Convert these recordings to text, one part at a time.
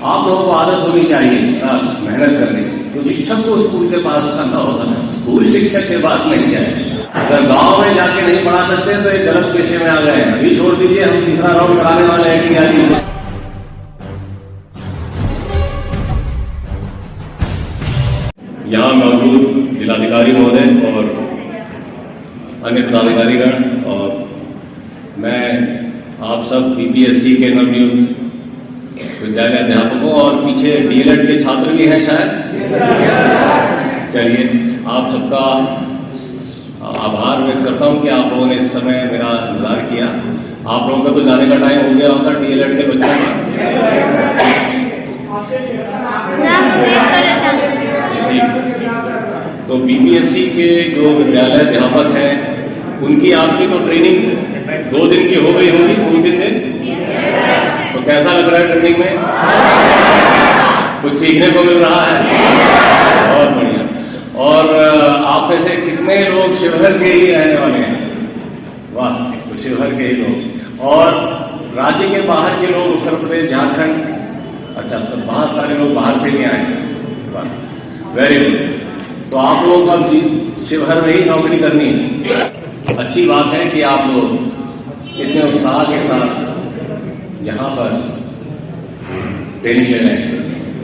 आप लोगों को आदत होनी चाहिए मेहनत करने की। तो शिक्षक को स्कूल के पास जाना होगा, स्कूल शिक्षक के पास नहीं जाए। अगर गांव में जाके नहीं पढ़ा सकते तो एक गलत पेशे में आ गए हैं। अभी छोड़ दीजिए, हम तीसरा राउंड कराने वाले हैं टीआरई। यहाँ मौजूद जिलाधिकारी महोदय और अन्य पदाधिकारीगण और मैं आप सब बीपीएससी के नवनियुक्त विद्यालय अध्यापकों और पीछे डीएलएड के छात्र भी हैं शायद। चलिए, आप सबका आभार व्यक्त करता हूं कि आप लोगों ने इस समय मेरा इंतजार किया। आप लोगों का तो जाने का टाइम हो गया होगा डीएलएड के बच्चों का। तो बीपीएससी के जो विद्यालय अध्यापक हैं उनकी आपकी तो ट्रेनिंग 2 दिन की हो गई होगी, 2-3 दिन। तो कैसा लग रहा है ट्रेनिंग में? कुछ सीखने को मिल रहा है? बहुत बढ़िया। और आप में से कितने लोग शिवहर के ही रहने वाले हैं? वाह, तो शिवहर के ही लोग। और राज्य के बाहर के लोग, उत्तर प्रदेश, झारखंड, अच्छा सब बाहर, सारे लोग बाहर से भी आए। वाह, वेरी गुड। तो आप लोग अब शिवहर में ही नौकरी करनी है। अच्छी बात है कि आप लोग इतने उत्साह के साथ यहाँ पर ट्रेनिंग ले रहे हैं।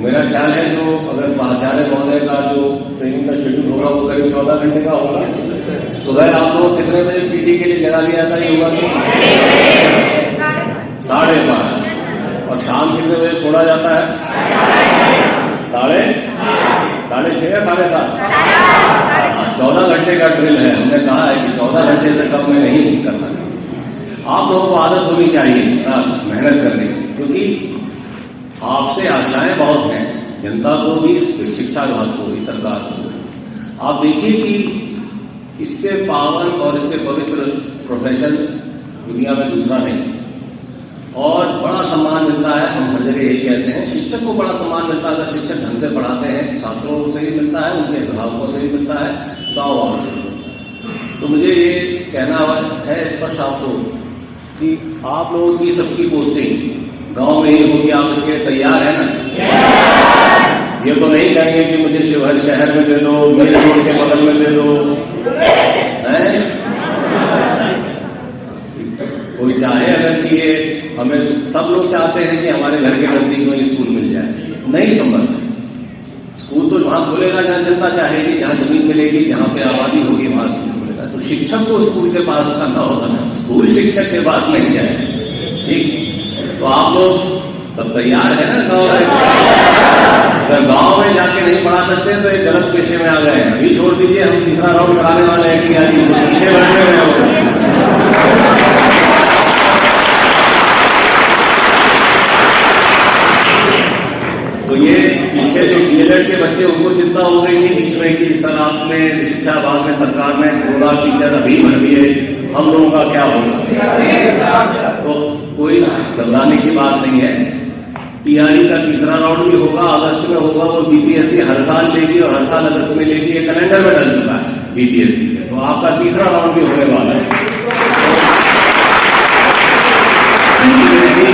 मेरा ख्याल है जो अगर प्राचार्य महोदय का जो ट्रेनिंग का शेड्यूल होगा वो करीब 14 घंटे का होगा। सुबह आप लोग कितने बजे पीटी के लिए जगा दिया था योगा को? 5:30। और शाम कितने बजे छोड़ा जाता है? 6:30 या 7:30? 14 घंटे का ड्रिल है। हमने कहा है कि 14 घंटे से कम में नहीं करना है। आप लोगों को आदत होनी चाहिए मेहनत करने की, क्योंकि आपसे आशाएं बहुत हैं, जनता को भी, शिक्षा विभाग को भी, सरकार को भी। आप देखिए कि इससे पावन और इससे पवित्र प्रोफेशन दुनिया में दूसरा नहीं, और बड़ा सम्मान मिलता है। हम हर जगह यही कहते हैं, शिक्षक को बड़ा सम्मान मिलता है। अगर शिक्षक ढंग से पढ़ाते हैं, छात्रों से भी मिलता है, उनके अभिभावकों से भी मिलता है, गाँव वालों से भी मिलता है। तो मुझे ये कहना है स्पष्ट आपको कि आप लोगों की सबकी पोस्टिंग गांव में ही होगी। आप इसके तैयार हैं ना? ये तो नहीं कहेंगे कि मुझे शिवहर शहर में दे दो, मेरे रोड के बगल में दे दो, हैं? कोई चाहे अगर कि ये हमें, सब लोग चाहते हैं कि हमारे घर के नजदीक में स्कूल मिल जाए, नहीं संभव है। स्कूल तो वहां खुलेगा जहां जनता चाहेगी, जहां जमीन मिलेगी, जहां पे आबादी होगी, वहां स्कूल खुलेगा। तो शिक्षक को स्कूल के पास जाना होगा ना, स्कूल शिक्षक के पास नहीं जाए। ठीक, तो आप लोग सब तैयार है ना? गाँव में अगर गाँव में जाके नहीं पढ़ा सकते तो एक गलत पेशे में आ गए हैं। अभी छोड़ दीजिए, हम तीसरा राउंड कराने वाले हैं टीआरई। पीछे बैठे हुए हैं। तो ये पीछे जो डीएलएड के बच्चे, उनको चिंता हो गई थी बीच में कि सर आपने शिक्षा विभाग में, सरकार ने 2 लाख टीचर अभी भर दिए, हम लोगों का क्या होगा? तो कोई घबराने की बात नहीं है। टीआरई का तीसरा राउंड भी होगा, अगस्त में होगा। वो बीपीएससी हर साल लेगी और हर साल अगस्त में लेगी। ये कैलेंडर में डल चुका है बीपीएससी के। तो आपका तीसरा राउंड भी होने वाला है। बीपीएससी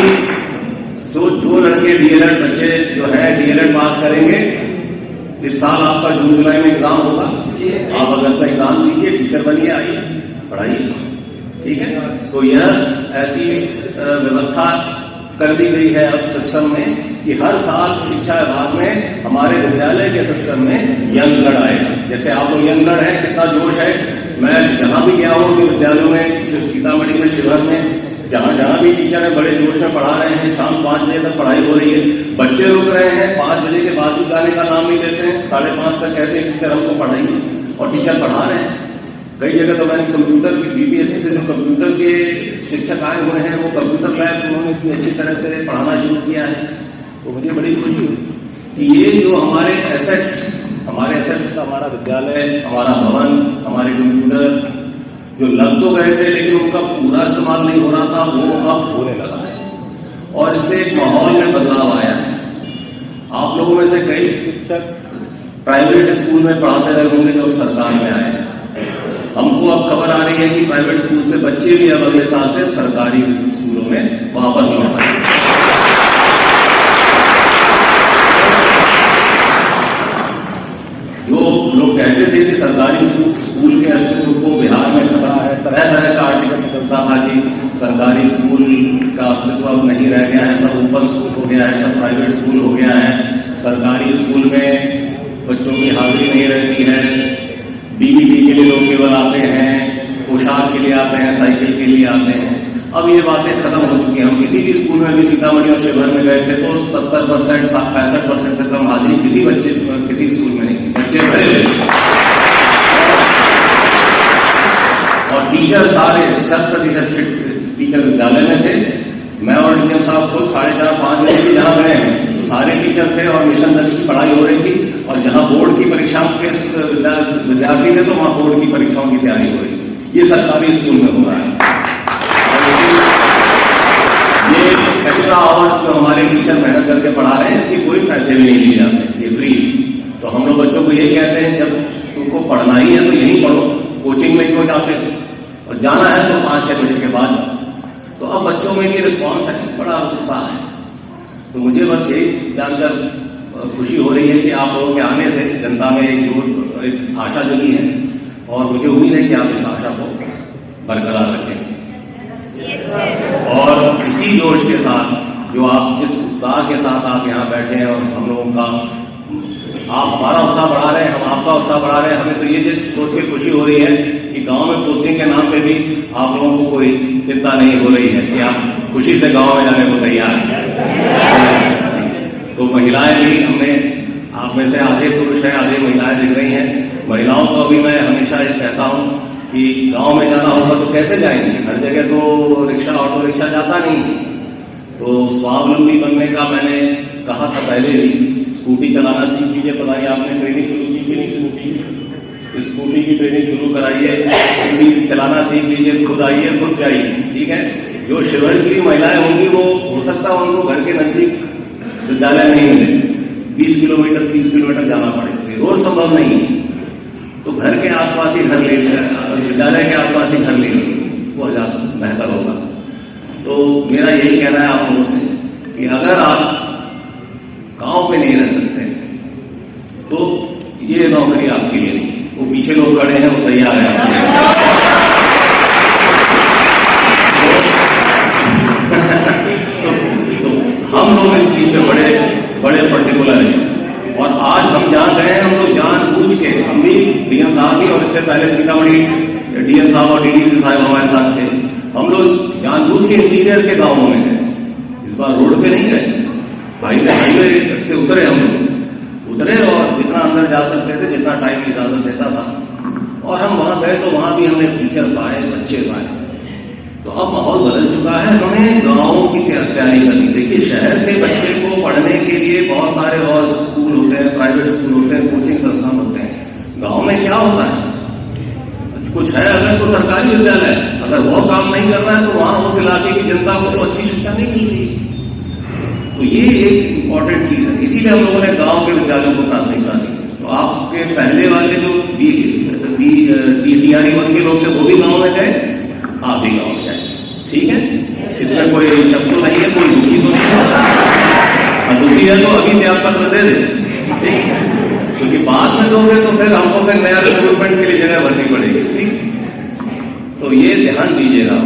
जो लड़के डीएलएड बच्चे जो है डीएलएड पास करेंगे, इस साल आपका जून जुलाई में एग्जाम होगा। आप अगस्त में एग्जाम दीजिए, टीचर बनिए, आइए पढ़ाइए। ठीक है? तो यह ऐसी व्यवस्था कर दी गई है अब सिस्टम में कि हर साल शिक्षा विभाग में, हमारे विद्यालय के सिस्टम में यंग ब्लड आएगा। जैसे आप लोग यंग ब्लड है, कितना जोश है। मैं जहां भी गया हूं कि विद्यालयों में, सीतामढ़ी में, शिवहर में, जहां भी टीचर है, बड़े जोश में पढ़ा रहे हैं। शाम 5 बजे तक पढ़ाई हो रही है। बच्चे रुक रहे हैं, 5 बजे के बाद भी गाने का नाम नहीं लेते हैं। 5:30 तक कहते हैं टीचर हमको पढ़ाइए, और टीचर पढ़ा रहे हैं। कई जगह तो मैंने कंप्यूटर की, बीपीएससी से जो कंप्यूटर के शिक्षक आए हुए हैं, वो कंप्यूटर लैब उन्होंने इतनी अच्छी तरह से पढ़ाना शुरू किया है। तो मुझे बड़ी खुशी हुई कि ये जो हमारे एसेट्स, हमारा विद्यालय, हमारा भवन, हमारे कंप्यूटर जो लग तो गए थे लेकिन उनका पूरा इस्तेमाल नहीं हो रहा था, वो अब होने लगा है। और इससे एक माहौल में बदलाव आया है। आप लोगों में से कई शिक्षक प्राइवेट स्कूल में पढ़ाते रहे होंगे जब सरकार में आए हैं। हमको अब खबर आ रही है कि प्राइवेट स्कूल से बच्चे भी अब अगले साल से सरकारी स्कूलों में वापस लौट आए। थे कि सरकारी स्कूल के अस्तित्व को बिहार में खतरा है। तरह तरह का आर्टिकल निकलता था कि सरकारी स्कूल का अस्तित्व अब नहीं रह गया है, सब ओपन स्कूल हो गया है, सब प्राइवेट स्कूल हो गया है, सरकारी स्कूल में बच्चों की हाजिरी नहीं रहती है, डीबीटी के लिए लोग केवल आते हैं, पोशाक के लिए आते हैं, साइकिल के लिए आते हैं। अब ये बातें खत्म हो चुकी हैं। हम किसी भी स्कूल में भी सीतामढ़ी और शिवहर में गए थे तो 70%, 65% से कम हाजिरी किसी स्कूल में नहीं थी, बच्चे भरे हुए। और टीचर सारे 100% टीचर विद्यालय में थे। मैं और डीएम साहब खुद 4:30-5 बजे जहाँ गए हैं तो सारे टीचर थे और मिशन लक्ष्य की पढ़ाई हो रही थी। और जहाँ बोर्ड की परीक्षाओं के विद्यार्थी थे तो वहाँ बोर्ड की परीक्षाओं की तैयारी हो रही थी। ये सरकारी स्कूल में हो रहा है। ये एक्स्ट्रा आवर्स जो हमारे टीचर मेहनत करके पढ़ा रहे हैं, इसके कोई पैसे भी नहीं लिए जाते, ये फ्री। तो हम लोग बच्चों को यही कहते हैं, जब तुमको पढ़ना ही है तो यहीं पढ़ो, कोचिंग में क्यों जाते हो, और जाना है तो 5-6 बजे के बाद। तो अब बच्चों में भी रिस्पॉन्स है, बड़ा उत्साह है। तो मुझे बस यही जानकर खुशी हो रही है कि आप लोगों के आने से जनता में एक आशा जगी है, और मुझे उम्मीद है कि आप इस आशा को बरकरार रखेंगे। और इसी जोश के साथ जो आप जिस उत्साह के साथ आप यहाँ बैठे हैं, और हम लोगों का आप हमारा उत्साह बढ़ा रहे हैं, हम आपका उत्साह बढ़ा रहे हैं। हमें तो ये सोच के खुशी हो रही है कि गांव में पोस्टिंग के नाम पे भी आप लोगों को कोई चिंता नहीं हो रही है, कि आप खुशी से गांव में जाने को तैयार हैं। तो महिलाएं भी, हमने आप में से आधे पुरुष हैं, आधे महिलाएं दिख रही हैं। महिलाओं को भी मैं हमेशा ये कहता हूँ कि गांव में जाना होगा तो कैसे जाएंगे, हर जगह तो रिक्शा, ऑटो रिक्शा जाता नहीं। तो स्वावलंबी बनने का मैंने कहा था पहले ही, स्कूटी चलाना सीख लीजिए। पता नहीं आपने ट्रेनिंग शुरू की कि नहीं शुरू की, स्कूटी की ट्रेनिंग शुरू कराइए, स्कूटी चलाना सीख लीजिए, खुद आइए खुद जाइए, ठीक है। जो शिवहर की महिलाएं होंगी वो हो सकता है उनको घर के नजदीक विद्यालय नहीं मिले, 20 किलोमीटर 30 किलोमीटर जाना पड़े, रोज संभव नहीं। तो घर के आसपास ही घर ले, विद्यालय के आसपास ही घर ले, वो ज़्यादा बेहतर होगा। तो मेरा यही कहना है आप लोगों से कि अगर आप गांव में नहीं रह सकते तो ये नौकरी आपके लिए नहीं। वो पीछे लोग खड़े हैं, वो तैयार हैं तो हम लोग इस चीज पे बड़े पर्टिकुलर हैं। और आज हम जहाँ गए हैं, हम लोग जानबूझ के, हम भी डीएम साहब भी, और इससे पहले सीतामढ़ी डीएम साहब और डीडीसी साहब हमारे साथ थे, हम लोग जानबूझ के इंटीरियर के गांवों में गए। इस बार रोड पे नहीं गए, हाईवे से उतरे, हम लोग उतरे और जितना अंदर जा सकते थे, जितना टाइम इजाजत देता था। और हम वहाँ गए तो वहाँ भी हमने टीचर पाए, बच्चे पाए। तो अब माहौल बदल चुका है, हमें गाँवों की तैयारी करनी। देखिए, शहर के बच्चे को पढ़ने के लिए बहुत सारे और स्कूल होते हैं, प्राइवेट स्कूल होते हैं, कोचिंग संस्थान होते हैं। गाँव में क्या होता है, कुछ है अगर तो सरकारी विद्यालय, अगर वो काम नहीं कर रहा है तो वहाँ उस इलाके की जनता को तो अच्छी शिक्षा नहीं मिल रही। तो ये एक इम्पॉर्टेंट चीज है, इसीलिए हम लोगों ने गांव के विद्यालयों को प्राथमिकता दी। तो आपके पहले वाले जो DRE 1 के लोग थे, वो भी गांव में गए, आप भी गांव में गए, ठीक है। इसमें कोई शब्द तो नहीं है, कोई दुखी तो नहीं है। दुखी है तो अभी त्याग पत्र दे दे, ठीक है, क्योंकि बाद में दोगे तो फिर हमको फिर नया रिक्रूटमेंट के लिए जगह भरनी पड़ेगी, ठीक। तो ये ध्यान दीजिएगा।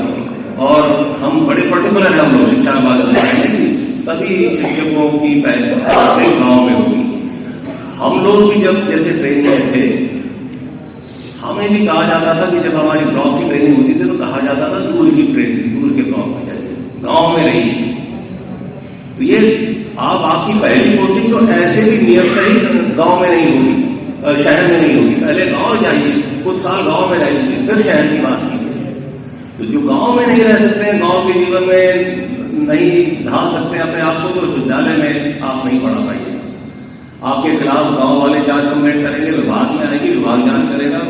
और हम बड़े पर्टिकुलर हैं, हम लोग शिक्षा विभाग में सभी शिक्षकों की पहले गांव में होगी। हम लोग भी जब जैसे ट्रेनिंग में थे, हमें भी कहा जाता था कि जब हमारी ब्लॉक की ट्रेनिंग होती थी तो कहा जाता था दूर की ट्रेनिंग, दूर के ब्लॉक में जाइए, गांव में रहिए। तो ये आपकी पहली पोस्टिंग तो ऐसे भी नियम से ही गांव में नहीं होगी, शहर में नहीं होगी। पहले गांव जाइए, कुछ साल गांव में रह लीजिए, फिर शहर की बात कीजिए। तो जो गांव में नहीं रह सकते हैं, गांव के जीवन में नहीं ढाल सकते हैं अपने आप को, तो विद्यालय में आप नहीं पढ़ा पाइएगा। आपके खिलाफ गांव वाले चार्ज कंप्लेंट करेंगे, विभाग में आएगी, विभाग जांच करेगा,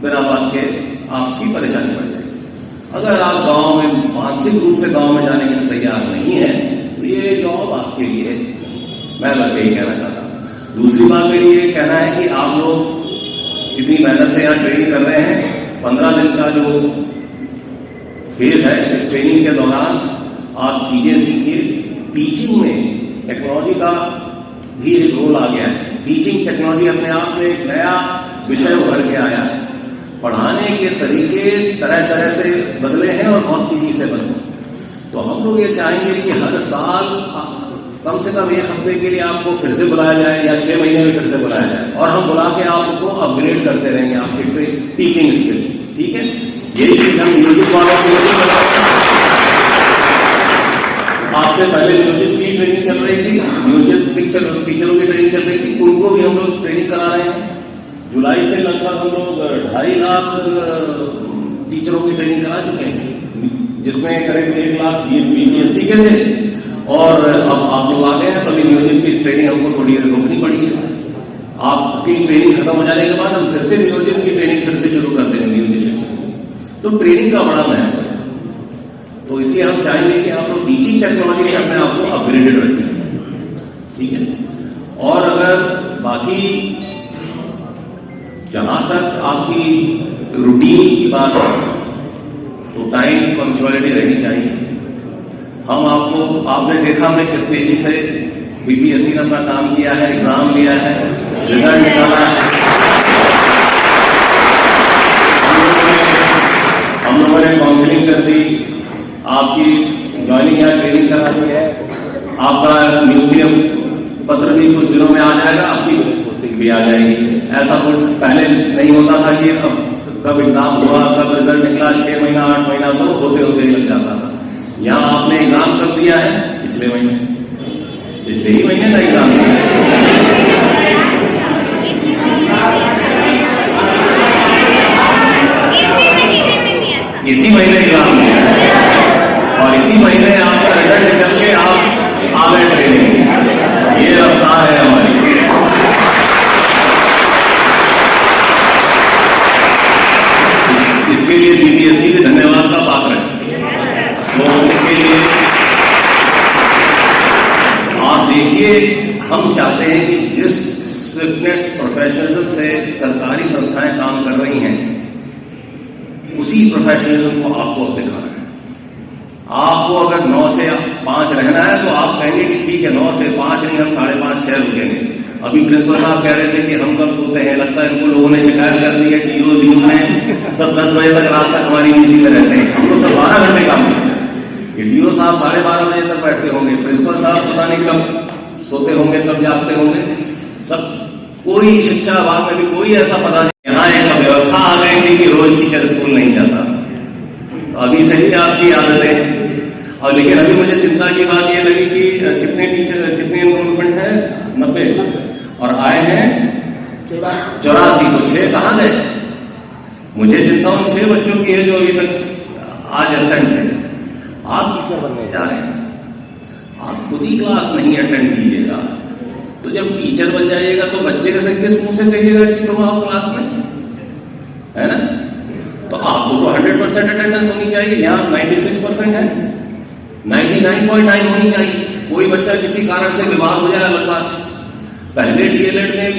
बिना बात के आपकी परेशानी बढ़ जाएगी। अगर आप गांव में मानसिक रूप से गांव में जाने के लिए तैयार नहीं है तो ये जॉब आपके लिए, मैं बस यही कहना चाहता हूँ। दूसरी बात मेरी ये कहना है कि आप लोग इतनी मेहनत से यहाँ ट्रेनिंग कर रहे हैं, 15 दिन का जो फेज है, इस ट्रेनिंग के दौरान आप चीजें सीखिए। टीचिंग में टेक्नोलॉजी का भी एक रोल आ गया है। टीचिंग टेक्नोलॉजी अपने आप में एक नया विषय उभर के आया है। पढ़ाने के तरीके तरह तरह से बदले हैं और बहुत तेजी से बदले। तो हम लोग ये चाहेंगे कि हर साल कम से कम एक हफ्ते के लिए आपको फिर से बुलाया जाए या 6 महीने में फिर से बुलाया जाए, और हम बुला के आपको अपग्रेड करते रहेंगे आपकी टीचिंग स्किल। ठीक है, यही चीज हम नियोजित वालों के लिए आपसे पहले नियोजित की ट्रेनिंग चल रही थी, नियोजित टीचरों की ट्रेनिंग चल रही थी, उनको भी हम लोग ट्रेनिंग करा रहे हैं। जुलाई से लगभग हम लोग 2.5 लाख टीचरों की ट्रेनिंग करा चुके हैं, जिसमें करीब 1 लाख बीपीएससी के थे, और अब आप लोग आ गए हैं, तो अभी नियोजित की ट्रेनिंग हमको थोड़ी रोकनी पड़ी है। आपकी ट्रेनिंग खत्म हो जाने के बाद हम फिर से नियोजित की ट्रेनिंग फिर से शुरू कर देंगे, नियोजित शिक्षक। तो ट्रेनिंग का बड़ा महत्व है, तो इसलिए हम चाहेंगे कि आप लोग टीचिंग टेक्नोलॉजी से अपने आप को अपग्रेडेड रखें। ठीक है, और अगर बाकी जहां तक आपकी रूटीन की बात है, तो टाइम पंक्चुअलिटी रहनी चाहिए। हम आपको, आपने देखा हमने किस तेजी से बीपीएससी ने अपना काम किया है, एग्जाम लिया है, रिजल्ट निकाला है। हम लोगों ने काउंसलिंग कर दी, आपकी ज्वाइनिंग या ट्रेनिंग करा दी है, आपका नियुक्ति पत्र भी कुछ दिनों में आ जाएगा, आपकी पोस्टिंग भी आ जाएगी। ऐसा कुछ पहले नहीं होता था कि अब कब एग्जाम हुआ, कब रिजल्ट निकला, 6 महीना 8 महीना तो होते होते ही लग जाता था। यहाँ आपने एग्जाम कर दिया है पिछले ही महीने का एग्जाम दिया है। इसी महीने एग्जाम दिया है और इसी महीने आपका रिजल्ट निकल के आप आ गए ट्रेनिंग। ये रफ्तार है हमारी। इसके लिए बीपीएससी के धन्यवाद का पात्र है। तो इसके लिए आप देखिए, हम चाहते हैं कि जिस स्ट्रिक्टनेस प्रोफेशनलिज्म से सरकारी संस्थाएं काम कर रही हैं, उसी प्रोफेशनलिज्म को आपको दिखाना है। आपको अगर 9 से 5 रहना है, तो आप कहेंगे कि ठीक है 9 से 5 नहीं, हम 5:30 6 रुकेंगे। अभी प्रिंसिपल साहब कह रहे थे कि हम कब सोते हैं, लगता है इनको लोगों ने शिकायत कर दी है, डीओ ने सब 10 बजे तक रात तक हमारी बीसी में रहते हैं। हम लोग सब 12 घंटे काम करते हैं। डीओ साहब 12:30 बजे तक बैठते होंगे, प्रिंसिपल साहब पता नहीं कब सोते होंगे, कब जागते होंगे। सब कोई शिक्षा विभाग में भी कोई ऐसा पता नहीं। यहाँ ऐसा व्यवस्था आ गई थी कि रोज टीचर स्कूल नहीं जाता। तो अभी सही आपकी आदतें, और लेकिन अभी मुझे चिंता की बात ये लगी कि कितने एनरोलमेंट है 90 और आए हैं 84, तो 6 कहाँ गए? मुझे चिंता उन 6 बच्चों की है जो अभी तक आज एब्सेंट थे। आप टीचर बनने जा रहे हैं, आप खुद ही क्लास नहीं अटेंड कीजिएगा, तो जब टीचर बन जाइएगा तो बच्चे से किस मुंह से कहिएगा कि तुम आओ क्लास में, है ना? तो आपको तो 100% अटेंडेंस होनी चाहिए। यहाँ 96% है, 99.9 होनी चाहिए। कोई बच्चा किसी कारण से बीमार हो जाए अलग बात है। पहले डीएलएड में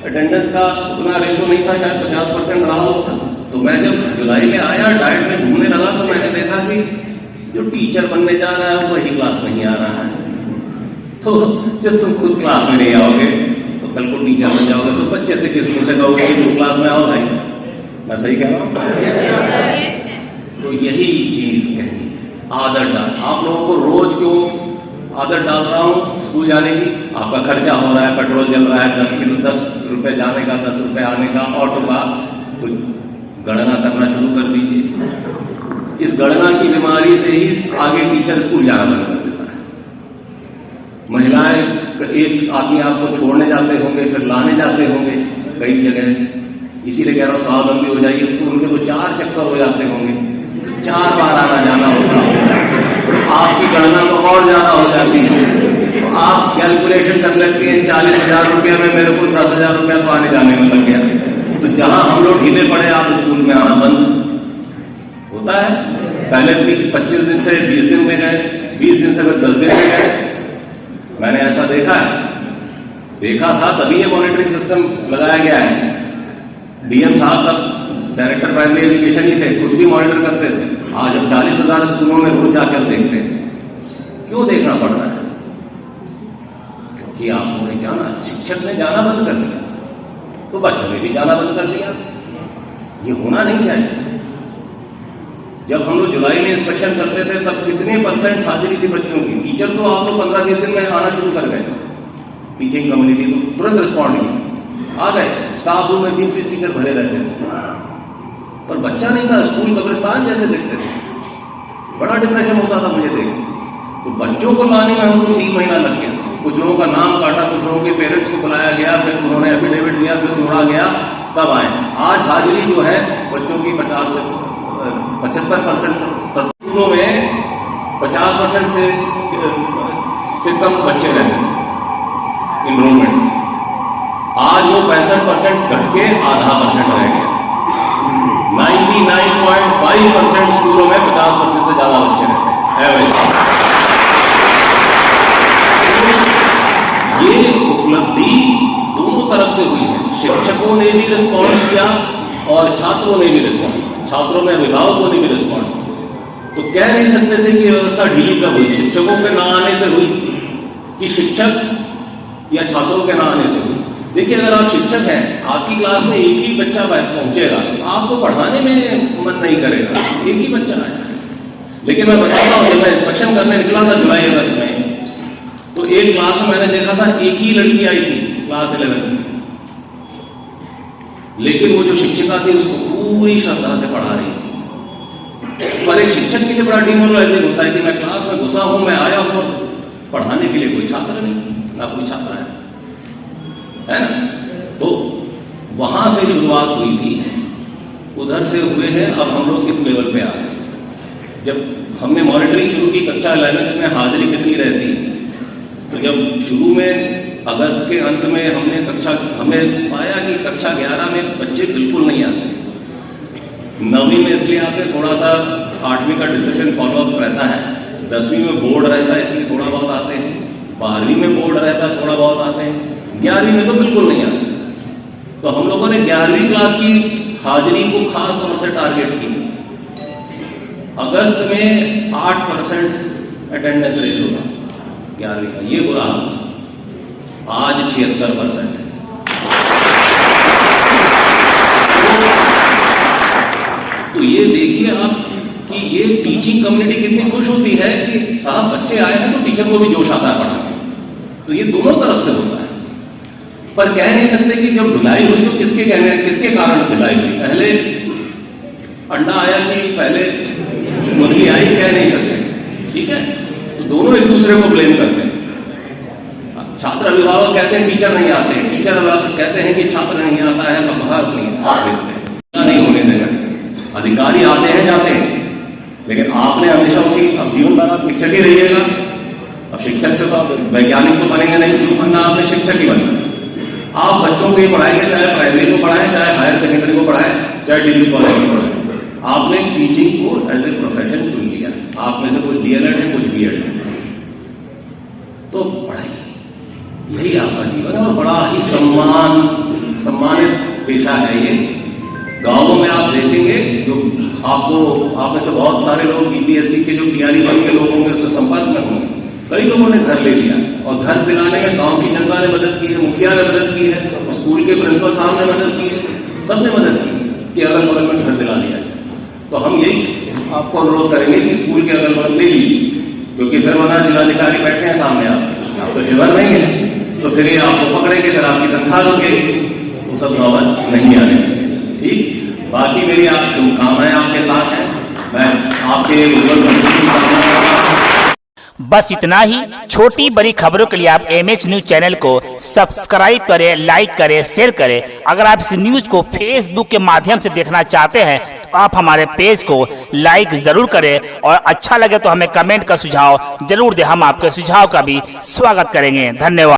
अटेंडेंस का उतना रेशो नहीं था, शायद 50% रहा होगा। तो मैं जब जुलाई में आया, डाइट में घूमने लगा, तो मैंने देखा कि जो टीचर बनने जा रहा है वही क्लास नहीं आ रहा है। तो जब तुम खुद क्लास में नहीं आओगे तो कल को टीचर बन जाओगे, तो बच्चे से किस मुंह से कहोगे कि तुम क्लास में आओ भाई? मैं सही कह रहा हूँ? तो यही चीज कही, आदत डाल। आप लोगों को रोज क्यों आदत डाल रहा हूँ स्कूल जाने की? आपका खर्चा हो रहा है, पेट्रोल जल रहा है, 10 रुपए जाने का, 10 रुपए आने का, ऑटो का, तो गणना करना शुरू कर दीजिए। इस गणना की बीमारी से ही आगे टीचर स्कूल जाना बंद कर देता है। महिलाएं, एक आदमी आपको छोड़ने जाते होंगे, फिर लाने जाते होंगे कई जगह, इसीलिए कह रहा हूँ स्वावलंबी हो जाइए। तो उनके तो 4 चक्कर हो जाते होंगे, 4 बार आना जाना होता है, तो आपकी गणना तो और ज्यादा हो जाती है। तो आप कैलकुलेशन कर लेते हैं 40,000 रुपया में मेरे को 10,000 रुपया तो आने जाने में लग गया। तो जहां हम लोग ढीले पड़े, आप स्कूल में आना बंद होता है। पहले 25 दिन से 20 दिन में गए, 20 दिन से फिर 10 दिन में गए। मैंने ऐसा देखा था, तभी ये मॉनिटरिंग सिस्टम लगाया गया है। डीएम साहब तब डायरेक्टर प्राइमरी एजुकेशन ही थे, खुद भी मॉनिटर करते थे। आज हम 40,000 स्कूलों में खुद जाकर देखते हैं। क्यों देखना पड़ रहा है? कि आपने जाना, शिक्षक ने जाना बंद कर दिया तो बच्चों ने भी जाना बंद कर दिया। ये होना नहीं चाहिए। जब हम लोग जुलाई में इंस्पेक्शन करते थे तब कितने % हाजिरी थी बच्चों की? टीचर तो आप लोग 15-20 दिन में आना शुरू कर गए, टीचिंग कम्युनिटी तो तुरंत रिस्पॉन्ड किया, आ गए। स्टाफ रूम में 20-20 टीचर भरे रहते थे, पर बच्चा नहीं था, स्कूल कब्रिस्तान जैसे दिखते थे। बड़ा डिप्रेशन होता था मुझे देख। तो बच्चों को लाने में हमको 3 महीना लग गया। कुछ लोगों का नाम काटा, कुछ लोगों के पेरेंट्स को बुलाया गया, फिर उन्होंने एफिडेविट दिया, फिर जोड़ा गया, तब आए। आज हाजिरी जो है बच्चों की 50 से 75% स्कूलों में 50% से कम बच्चे रहते थे इनरोलमेंट। आज वो 65% घट के आधा % रह गया। 99.5% स्कूलों में 50% से ज्यादा बच्चे रहते हैं एवरेज। ये उपलब्धि दोनों तरफ से हुई है। शिक्षकों ने भी रिस्पॉन्ड किया और छात्रों ने भी रिस्पॉन्ड किया, छात्रों में अभिभावकों ने भी रिस्पॉन्ड किया। तो कह नहीं सकते थे कि व्यवस्था ढीली कब हुई, शिक्षकों के ना आने से हुई कि शिक्षक या छात्रों के ना आने से हुई। देखिए, अगर आप शिक्षक हैं, आपकी क्लास में एक ही बच्चा पहुंचेगा, आपको पढ़ाने में मन नहीं करेगा, एक ही बच्चा आया। लेकिन मैं बताता हूं, जब मैं इंस्पेक्शन करने निकला था जुलाई अगस्त में, तो एक क्लास में मैंने देखा था एक ही लड़की आई थी क्लास 11th में, लेकिन वो जो शिक्षिका थी उसको पूरी श्रद्धा से पढ़ा रही थी। पर एक शिक्षक के लिए बड़ा डिमोरलाइजिंग होता है कि मैं क्लास में घुसा हूं, मैं आया हूं, पढ़ाने के लिए कोई छात्र नहीं, ना कोई छात्र है ना। तो वहां से शुरुआत हुई थी, उधर से हुए हैं, अब हम लोग इस लेवल पे आ गए। जब हमने मॉनिटरिंग शुरू की कक्षा 11th में हाजिरी कितनी रहती है, तो जब शुरू में अगस्त के अंत में हमने पाया कि कक्षा 11 में बच्चे बिल्कुल नहीं आते। 9वीं में इसलिए आते, थोड़ा सा 8वीं का डिसिप्लिन फॉलोअप रहता है, 10वीं में बोर्ड रहता है इसलिए थोड़ा बहुत आते हैं, 12वीं में बोर्ड रहता है थोड़ा बहुत आते हैं, 11वीं में तो बिल्कुल नहीं आते। तो हम लोगों ने 11वीं क्लास की हाजिरी को खास तौर से टारगेट किया। अगस्त में 8% अटेंडेंस रेशो था 11वीं का, ये बुरा हाल था। आज 76% है। तो ये देखिए आप कि ये टीचिंग कम्युनिटी कितनी खुश होती है कि साहब बच्चे आए हैं तो टीचर को भी जोश आता है पढ़ाने। तो ये दोनों तरफ से होता है। पर कह नहीं सकते कि जब ढुलाई हुई तो किसके कारण ढुलाई हुई, पहले अंडा आया कि पहले मुर्गी आई, कह नहीं सकते, ठीक है। तो दोनों एक दूसरे को ब्लेम करते हैं। छात्र अभिभावक कहते हैं टीचर नहीं आते, टीचर कहते हैं कि छात्र नहीं आता है, तो बाहर नहीं होने देना। अधिकारी आते हैं जाते हैं, लेकिन आपने हमेशा उसी, अब जीवन भर आप शिक्षक ही रहिएगा। अब शिक्षक से तो आप वैज्ञानिक तो बनेंगे नहीं, जो बनना आपने शिक्षक ही बनना। आप बच्चों को ही पढ़ाएंगे, चाहे प्राइमरी को पढ़ाएं, चाहे हायर सेकेंडरी को पढ़ाएं, चाहे डिग्री कॉलेज को पढ़ाएं। आपने टीचिंग को एज ए प्रोफेशन चुन लिया। आप में से कुछ DLED है, कुछ BEd है, तो पढ़ाइए, यही आपका जीवन है। और बड़ा ही सम्मानित पेशा है ये। गांवों में आप देखेंगे, जो आप में से बहुत सारे लोग BPSC के जो तैयारी बन के लोग होंगे उससे संपर्क में होंगे। कई लोगों ने घर ले लिया, और घर दिलाने में गांव की जनता ने मदद की है, मुखिया ने मदद की है, स्कूल के प्रिंसिपल साहब ने मदद की है, सबने मदद की कि अगल बगल में घर दिला लिया जाए। तो हम यही आपको अनुरोध करेंगे कि स्कूल के अगल बगल ले लीजिए, क्योंकि फिर वरना जिलाधिकारी बैठे हैं सामने आपके, आप तो शिवर नहीं है, तो फिर ये आपको पकड़ेंगे, फिर आपकी तनख्वाह लोगे, वो सब नौबत नहीं आने। ठीक, बाकी मेरी आप शुभकामनाएं आपके साथ हैं। मैं आपके उज्जवल भविष्य की कामना करता हूं। बस इतना ही। छोटी बड़ी खबरों के लिए आप MH न्यूज चैनल को सब्सक्राइब करें, लाइक करें, शेयर करें। अगर आप इस न्यूज को फेसबुक के माध्यम से देखना चाहते हैं तो आप हमारे पेज को लाइक जरूर करें, और अच्छा लगे तो हमें कमेंट का सुझाव जरूर दें। हम आपके सुझाव का भी स्वागत करेंगे। धन्यवाद।